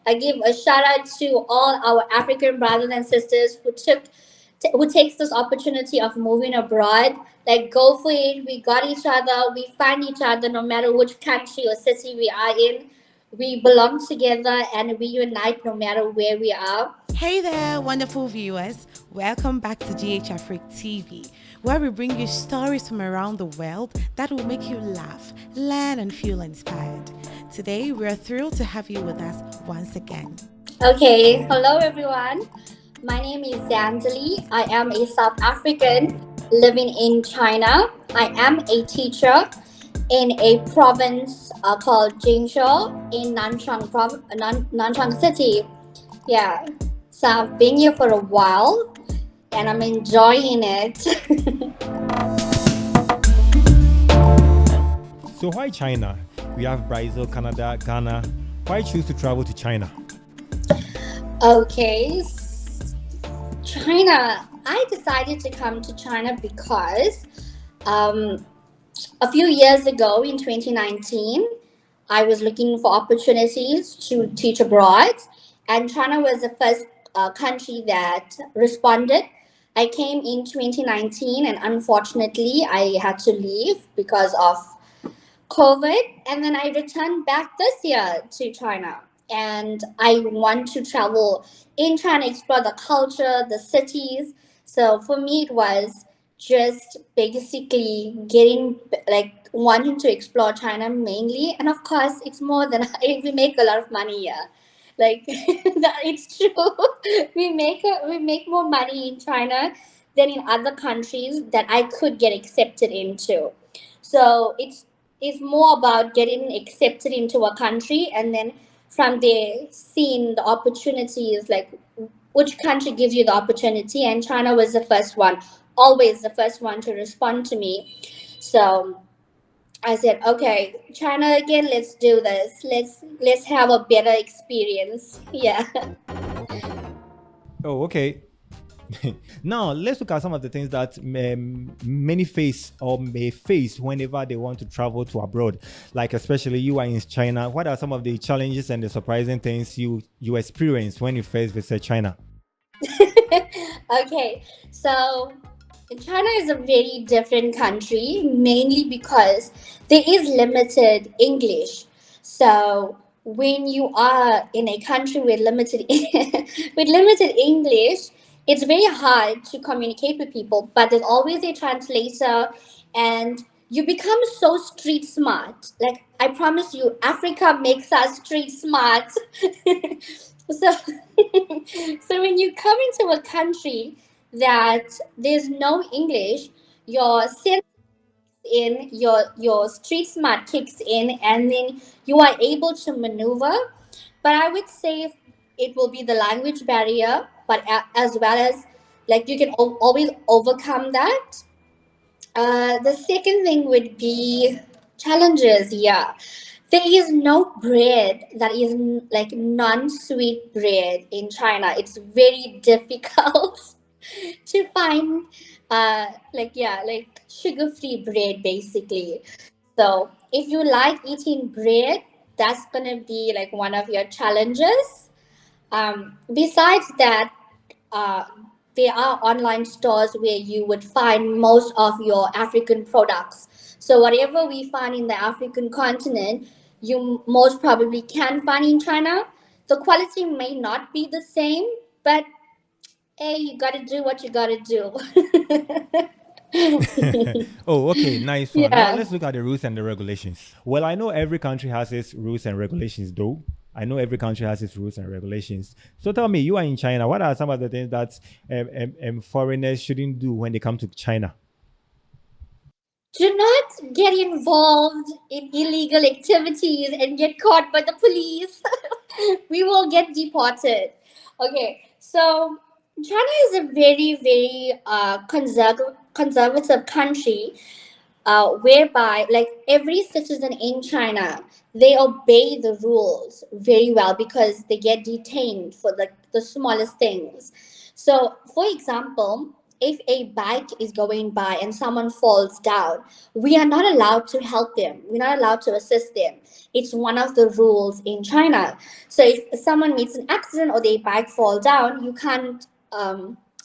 I give a shout out to all our African brothers and sisters who takes this opportunity of moving abroad. Like, go for it. We got each other. We find each other no matter which country or city we are in. We belong together and we unite no matter where we are. Hey there, wonderful viewers. Welcome back to Afric TV, where we bring you stories from around the world that will make you laugh, learn, and feel inspired. Today, we are thrilled to have you with us once again. Okay, hello everyone. My name is Zanjali. I am a South African living in China. I am a teacher in a province called Jingzhou in Nanchang City. Yeah, so I've been here for a while and I'm enjoying it. So why China? We have Brazil, Canada, Ghana. Why choose to travel to China? Okay, China. I decided to come to China because a few years ago in 2019, I was looking for opportunities to teach abroad, and China was the first country that responded. I came in 2019, and unfortunately, I had to leave because of COVID, and then I returned back this year to China. And I want to travel in China, explore the culture, the cities. So for me, it was just basically getting like wanting to explore China mainly. And of course, it's more than we make a lot of money here. Like it's true. We make more money in China than in other countries that I could get accepted into. So it's more about getting accepted into a country and then from there seeing the opportunities, like which country gives you the opportunity, and China was the first one, always the first one to respond to me. So I said, okay, China again, let's do this. Let's have a better experience. Yeah. Oh, okay. Now let's look at some of the things that many face or may face whenever they want to travel to abroad. Like especially you are in China. What are some of the challenges and the surprising things you experience when you first visit China? Okay, so China is a very different country, mainly because there is limited English. So when you are in a country with limited with limited English, it's very hard to communicate with people. But there's always a translator, and you become so street smart. Like I promise you, Africa makes us street smart. So, so when you come into a country that there's no English, your sense in your street smart kicks in, and then you are able to maneuver. But I would say it will be the language barrier, but as well as like you can always overcome that. The second thing would be challenges. Yeah, there is no bread that is like non-sweet bread in China. It's very difficult to find like sugar-free bread basically. So if you like eating bread, that's gonna be like one of your challenges. Besides that, uh, there are online stores where you would find most of your African products. So whatever we find in the African continent, you most probably can find in China. The quality may not be the same, but hey, you gotta do what you gotta do. Oh, okay, nice one. Now Yeah. let's look at the rules and the regulations. Well, I know every country has its rules and regulations, though. I know every country has its rules and regulations. So tell me, you are in China. What are some of the things that foreigners shouldn't do when they come to China? Do not get involved in illegal activities and get caught by the police. We will get deported. Okay, so China is a very, very conservative country, whereby like every citizen in China, they obey the rules very well because they get detained for the smallest things. So, for example, if a bike is going by and someone falls down, we are not allowed to help them. We're not allowed to assist them. It's one of the rules in China. So if someone meets an accident or their bike fall down, you can't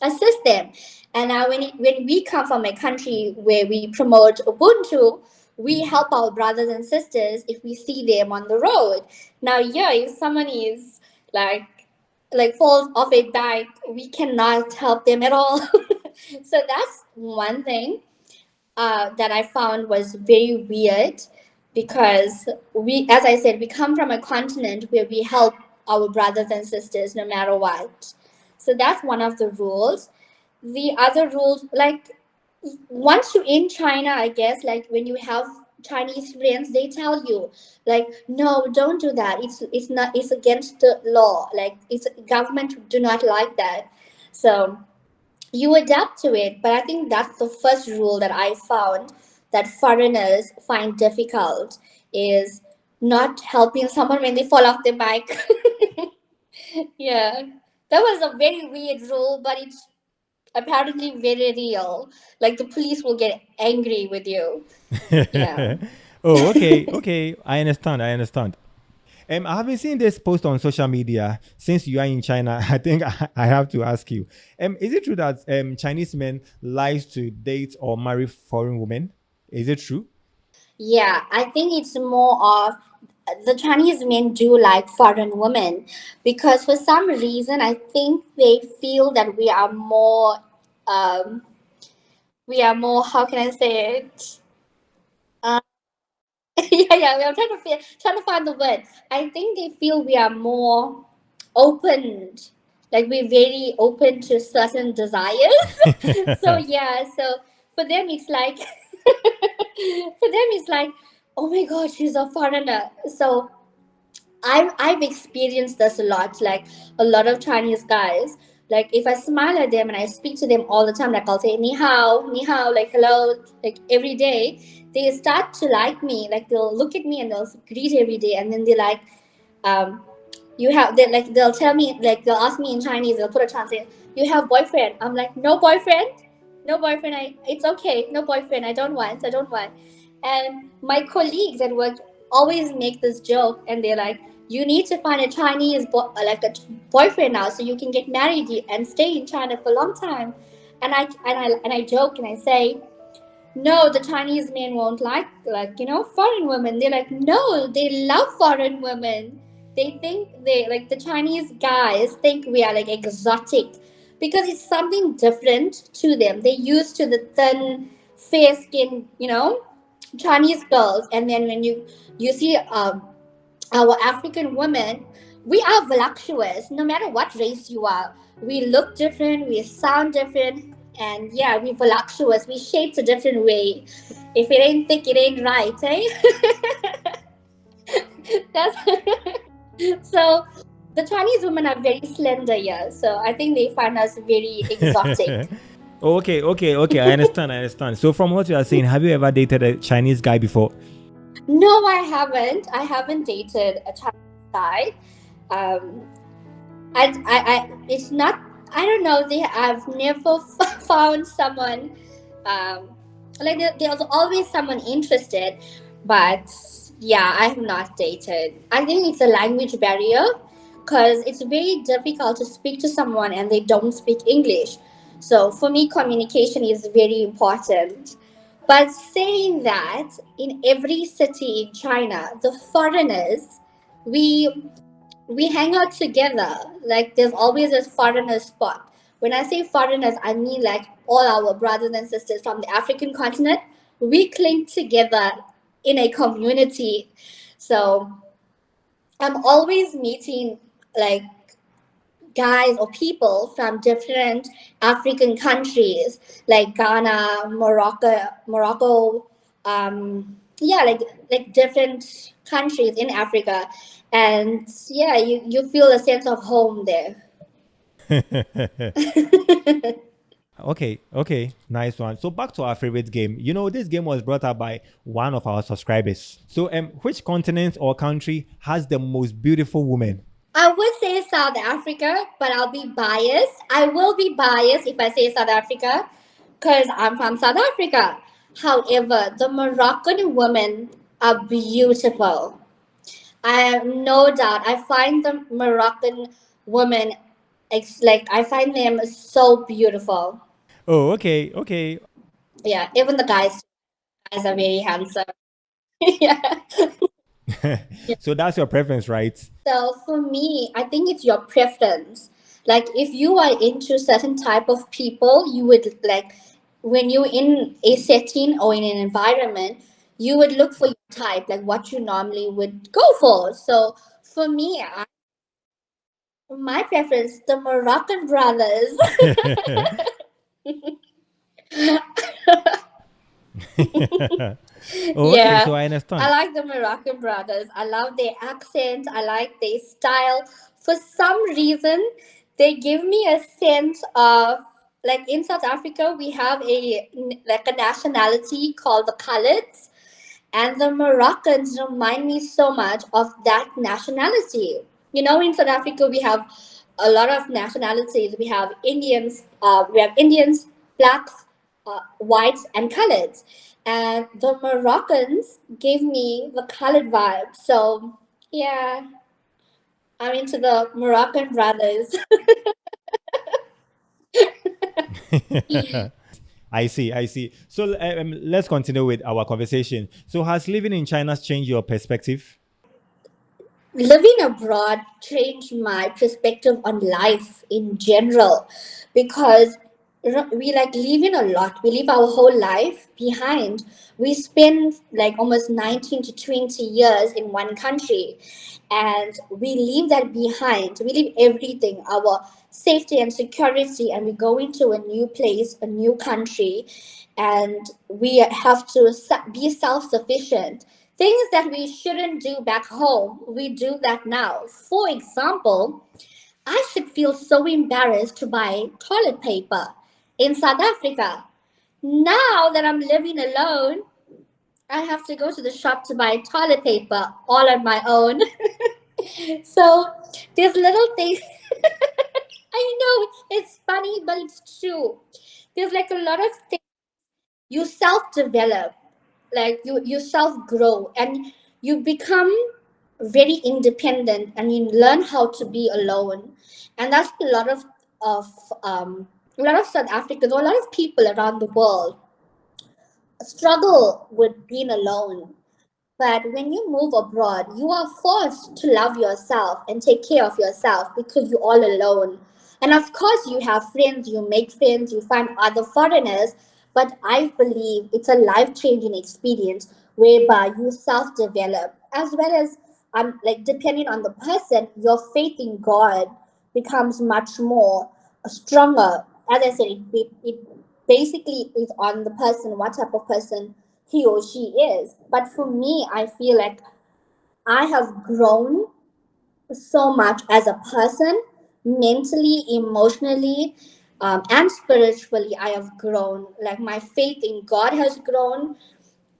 assist them. And now when we come from a country where we promote Ubuntu, we help our brothers and sisters if we see them on the road. Now, yeah, if someone is like falls off a bike, we cannot help them at all. So that's one thing that I found was very weird, because we, as I said, we come from a continent where we help our brothers and sisters no matter what. So that's one of the rules. The other rules, like once you're in China, I guess, like when you have Chinese friends, they tell you, like, no, don't do that. It's not. It's against the law. Like, it's government do not like that. So you adapt to it. But I think that's the first rule that I found that foreigners find difficult, is not helping someone when they fall off the bike. Yeah, that was a very weird rule, but it's apparently very real. Like the police will get angry with you. Yeah. Oh, okay, okay. I understand. I understand. I haven't seen this post on social media since you are in China. I think I have to ask you. Is it true that Chinese men like to date or marry foreign women? Is it true? Yeah, I think it's more of the Chinese men do like foreign women, because for some reason I think they feel that um we are more, how can I say it? Uh, yeah, I'm trying to find the word. I think they feel we are more open, like we're very open to certain desires. So yeah, so for them it's like for them it's like, oh my god, she's a foreigner. So I've experienced this a lot. Like a lot of Chinese guys, like if I smile at them and I speak to them all the time, like I'll say ni hao, like hello, like every day, they start to like me. Like they'll look at me and they'll greet every day, and then they're like, um, you have, they like they'll tell me, like they'll ask me in Chinese, they'll put a translation, you have boyfriend? I'm like, no boyfriend, no boyfriend. It's okay, no boyfriend. I don't want. And my colleagues at work always make this joke, and they're like, you need to find a like a boyfriend now, so you can get married and stay in China for a long time. And I joke and I say, no, the Chinese men won't like foreign women. They're like, no, they love foreign women. They think they like the Chinese guys think we are like exotic, because it's something different to them. They used to the thin, fair skin, Chinese girls, and then when you see our African women, we are voluptuous. No matter what race you are, we look different, we sound different, and yeah, we voluptuous. We shaped a different way. If it ain't thick, it ain't right, eh? That's so. The Chinese women are very slender, yeah. So I think they find us very exotic. Okay, okay, okay. I understand. I understand. So, from what you are saying, have you ever dated a Chinese guy before? No, I haven't. I haven't dated a Chinese guy. Um, it's not. I don't know. I've never found someone. Um, like there's always someone interested, but yeah, I have not dated. I think it's a language barrier, because it's very difficult to speak to someone and they don't speak English. So for me, communication is very important. But saying that, in every city in China, the foreigners, we we hang out together. Like there's always a foreigner spot. When I say foreigners, I mean like all our brothers and sisters from the African continent. We cling together in a community. So I'm always meeting like guys or people from different African countries, like Ghana, yeah, like different countries in Africa, and yeah, you feel a sense of home there. Okay, okay, nice one. So back to our favorite game. This game was brought up by one of our subscribers. So, which continent or country has the most beautiful women? I would say South Africa, but I'll be biased. I will be biased if I say South Africa because I'm from South Africa. However, the Moroccan women are beautiful. I have no doubt. I find the Moroccan women, like, I find them so beautiful. Oh, okay, okay. Yeah, even the guys are very handsome. Yeah. So that's your preference, right? So for me, I think it's your preference. Like if you are into certain type of people, you would like when you're in a setting or in an environment, you would look for your type, like what you normally would go for. So for me, my preference, the Moroccan brothers. Oh, okay, Yeah, so I I understand. like the Moroccan brothers. I love their accent. I like their style. For some reason, they give me a sense of like in South Africa, we have a nationality called the Coloureds, and the Moroccans remind me so much of that nationality. You know, in South Africa, we have a lot of nationalities. We have Indians, blacks, whites, and coloreds. And the Moroccans gave me the colored vibe. So, yeah, I'm into the Moroccan brothers. I see, I see. So let's continue with our conversation. So has living in China changed your perspective? Living abroad changed my perspective on life in general because we like leaving a lot. We leave our whole life behind. We spend like almost 19 to 20 years in one country and we leave that behind. We leave everything, our safety and security, and we go into a new place, a new country, and we have to be self sufficient. Things that we shouldn't do back home, we do that now. For example, I should feel so embarrassed to buy toilet paper in South Africa. Now that I'm living alone, I have to go to the shop to buy toilet paper all on my own. So there's little things. I know it's funny, but it's true. There's like a lot of things you self develop, like you self grow, and you become very independent, and you learn how to be alone. And that's of a lot of South Africans or a lot of people around the world struggle with being alone. But when you move abroad, you are forced to love yourself and take care of yourself because you're all alone. And of course, you have friends, you make friends, you find other foreigners. But I believe it's a life changing experience whereby you self develop as well as like depending on the person, your faith in God becomes much more stronger. As I said, it basically is on the person, what type of person he or she is. But for me, I feel like I have grown so much as a person, mentally, emotionally, and spiritually. I have grown. Like my faith in God has grown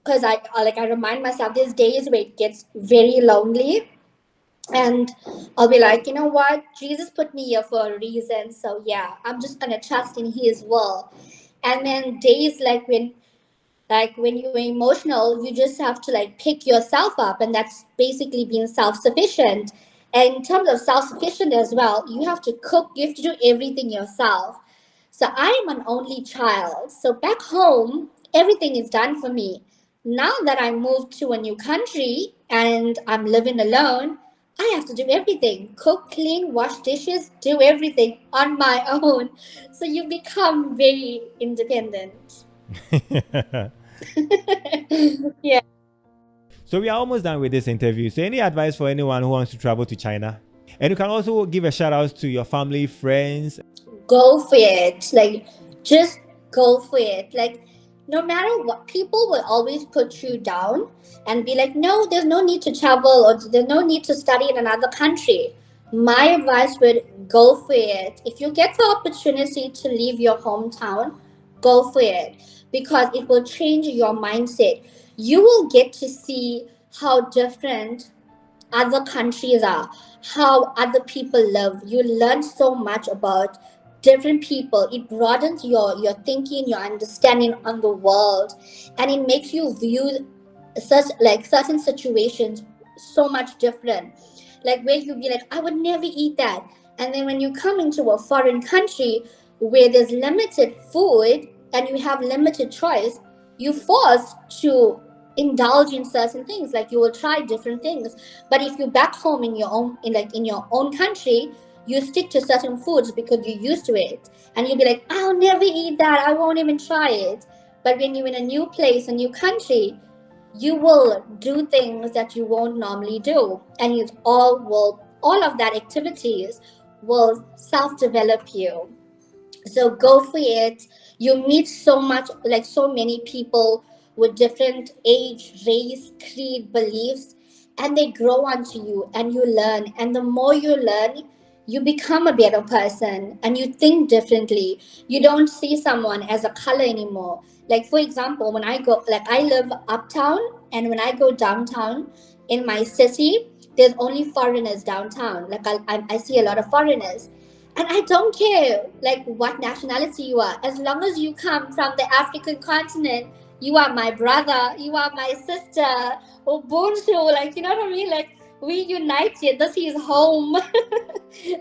because I remind myself there's days where it gets very lonely. And I'll be like, you know what? Jesus put me here for a reason. So yeah, I'm just gonna trust in His will. And then days like when you're emotional, you just have to like pick yourself up, and that's basically being self-sufficient. And in terms of self-sufficient as well, you have to cook, you have to do everything yourself. So I am an only child, so back home everything is done for me. Now that I moved to a new country and I'm living alone, I have to do everything: cook, clean, wash dishes, do everything on my own. So you become very independent. Yeah. So we are almost done with this interview. So any advice for anyone who wants to travel to China? And you can also give a shout out to your family, friends. Go for it. Like, just go for it. Like, no matter what, people will always put you down and be like, no, there's no need to travel or there's no need to study in another country. My advice would go for it. If you get the opportunity to leave your hometown, go for it because it will change your mindset. You will get to see how different other countries are, how other people live. You learn so much about different people. It broadens your thinking, your understanding on the world, and it makes you view such like certain situations so much different. Like where you be like, I would never eat that. And then when you come into a foreign country where there's limited food and you have limited choice, you forced to indulge in certain things. Like you will try different things. But if you back home in your own country, you stick to certain foods because you're used to it. And you'll be like, I'll never eat that, I won't even try it. But when you're in a new place, a new country, you will do things that you won't normally do, and all of that activities will self-develop you. So go for it. You meet so many people with different age, race, creed, beliefs, and they grow onto you and you learn. And the more you learn, you become a better person and you think differently. You don't see someone as a color anymore. Like, for example, when I go, like, I live uptown, and when I go downtown in my city, there's only foreigners downtown. Like, I see a lot of foreigners, and I don't care like what nationality you are. As long as you come from the African continent, you are my brother, you are my sister. Or bonjour, like, you know what I mean? Like, we united. This is home.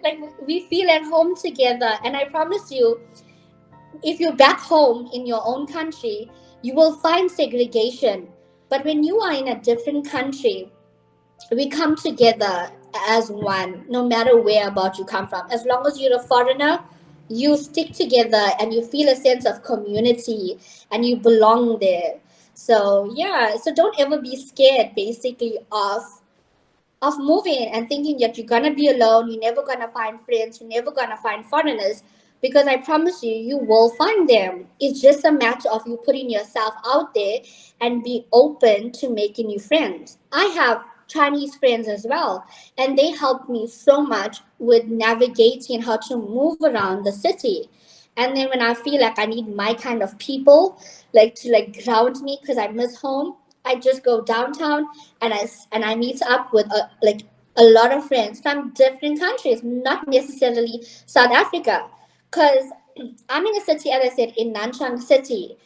Like, we feel at home together. And I promise you, if you're back home in your own country, you will find segregation. But when you are in a different country, we come together as one, no matter where about you come from. As long as you're a foreigner, you stick together and you feel a sense of community and you belong there. So yeah, so don't ever be scared basically of moving and thinking that you're gonna be alone, you're never gonna find friends, you're never gonna find foreigners, because I promise you, you will find them. It's just a matter of you putting yourself out there and be open to making new friends. I have Chinese friends as well, and they helped me so much with navigating how to move around the city. And then when I feel like I need my kind of people, like to like ground me because I miss home, I just go downtown and I meet up with a lot of friends from different countries, not necessarily South Africa, because I'm in a city, as I said, in Nanchang City,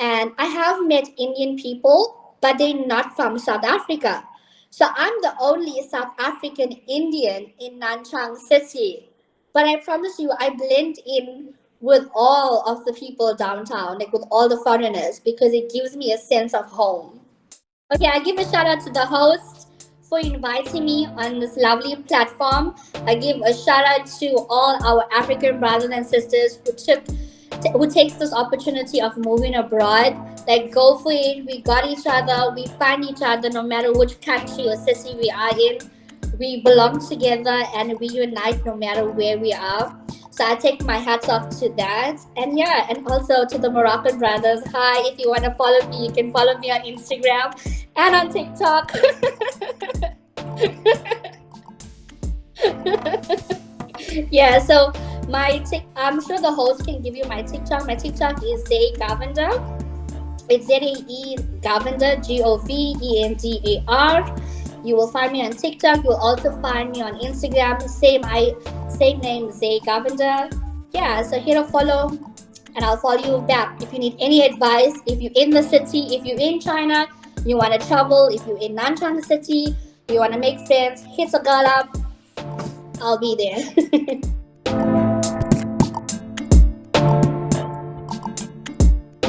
and I have met Indian people, but they're not from South Africa. So I'm the only South African Indian in Nanchang City. But I promise you, I blend in with all of the people downtown, like with all the foreigners, because it gives me a sense of home. Okay, I give a shout out to the host for inviting me on this lovely platform. I give a shout out to all our African brothers and sisters who takes this opportunity of moving abroad. Like, go for it. We got each other. We find each other no matter which country or city we are in. We belong together and we unite no matter where we are. So I take my hats off to that. And yeah, and also to the Moroccan brothers. Hi, if you want to follow me, you can follow me on Instagram and on TikTok. Yeah, so I'm sure the host can give you my TikTok. My TikTok is Zay Govender. It's ZAE Govender, Govendar. You will find me on TikTok. You'll also find me on Instagram. Same name, Zay Govender. Yeah, so hit a follow and I'll follow you back. If you need any advice, if you're in the city, if you're in China, you want to travel, if you're in Nanchang City, you want to make friends, hit a girl up. I'll be there.